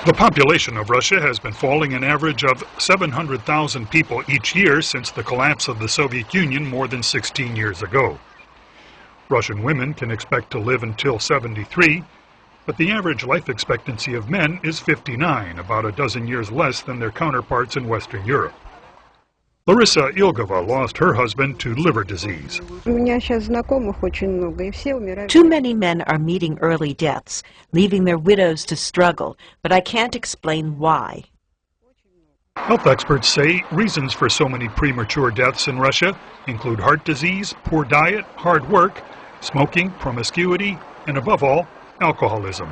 The population of Russia has been falling an average of 700,000 people each year since the collapse of the Soviet Union more than 16 years ago. Russian women can expect to live until 73, but the average life expectancy of men is 59, about a dozen years less than their counterparts in Western Europe. Larissa Ilgova lost her husband to liver disease. Too many men are meeting early deaths, leaving their widows to struggle, but I can't explain why. Health experts say reasons for so many premature deaths in Russia include heart disease, poor diet, hard work, smoking, promiscuity, and above all, alcoholism.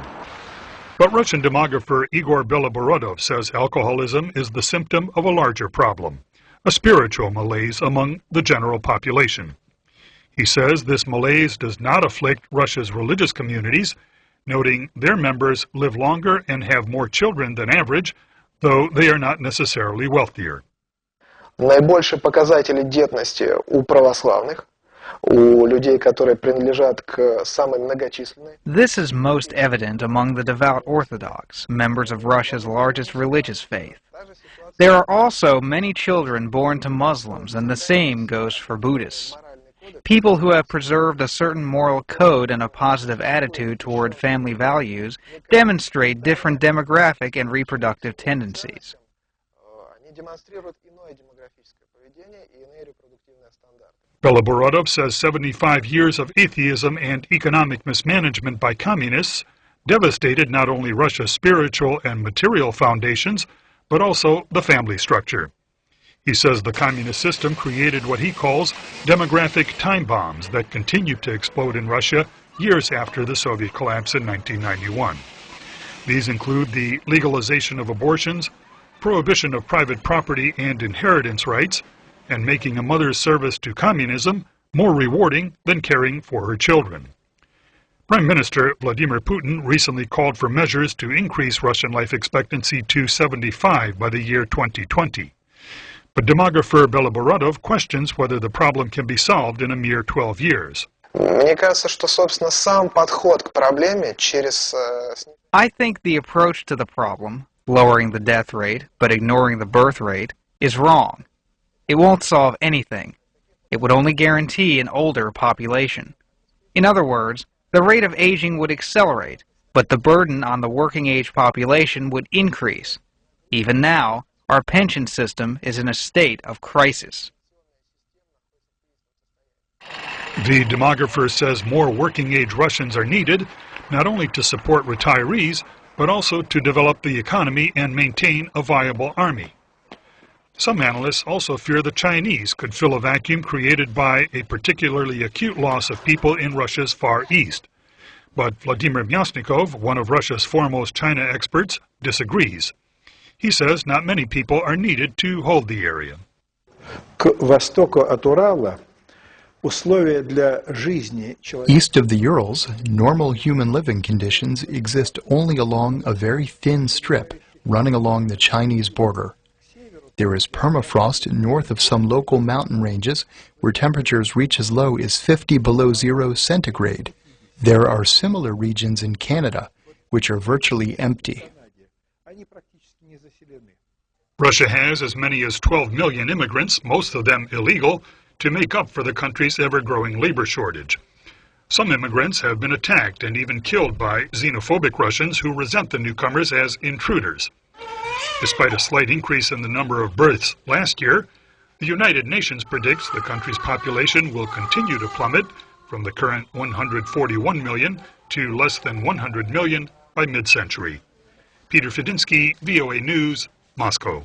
But Russian demographer Igor Beloborodov says alcoholism is the symptom of a larger problem, a spiritual malaise among the general population. He says this malaise does not afflict Russia's religious communities, noting their members live longer and have more children than average, though they are not necessarily wealthier. Наибольшие показатели детности у православных, у людей, которые принадлежат к самой многочисленной. This is most evident among the devout Orthodox, members of Russia's largest religious faith. There are also many children born to Muslims, and the same goes for Buddhists. People who have preserved a certain moral code and a positive attitude toward family values demonstrate different demographic and reproductive tendencies. Beloborodov says 75 years of atheism and economic mismanagement by communists devastated not only Russia's spiritual and material foundations, but also the family structure. He says the communist system created what he calls demographic time bombs that continued to explode in Russia years after the Soviet collapse in 1991. These include the legalization of abortions, prohibition of private property and inheritance rights, and making a mother's service to communism more rewarding than caring for her children. Prime Minister Vladimir Putin recently called for measures to increase Russian life expectancy to 75 by the year 2020. But demographer Beloborodov questions whether the problem can be solved in a mere 12 years. Мне кажется, что, собственно, сам подход к проблеме через... I think the approach to the problem, lowering the death rate but ignoring the birth rate, is wrong. It won't solve anything. It would only guarantee an older population. In other words, the rate of aging would accelerate, but the burden on the working-age population would increase. Even now, our pension system is in a state of crisis. The demographer says more working-age Russians are needed, not only to support retirees, but also to develop the economy and maintain a viable army. Some analysts also fear the Chinese could fill a vacuum created by a particularly acute loss of people in Russia's Far East. But Vladimir Myasnikov, one of Russia's foremost China experts, disagrees. He says not many people are needed to hold the area. East of the Urals, normal human living conditions exist only along a very thin strip running along the Chinese border. There is permafrost north of some local mountain ranges where temperatures reach as low as 50 below 0 centigrade. There are similar regions in Canada, which are virtually empty. Russia has as many as 12 million immigrants, most of them illegal, to make up for the country's ever-growing labor shortage. Some immigrants have been attacked and even killed by xenophobic Russians who resent the newcomers as intruders. Despite a slight increase in the number of births last year, the United Nations predicts the country's population will continue to plummet from the current 141 million to less than 100 million by mid-century. Peter Fedinsky, VOA News, Moscow.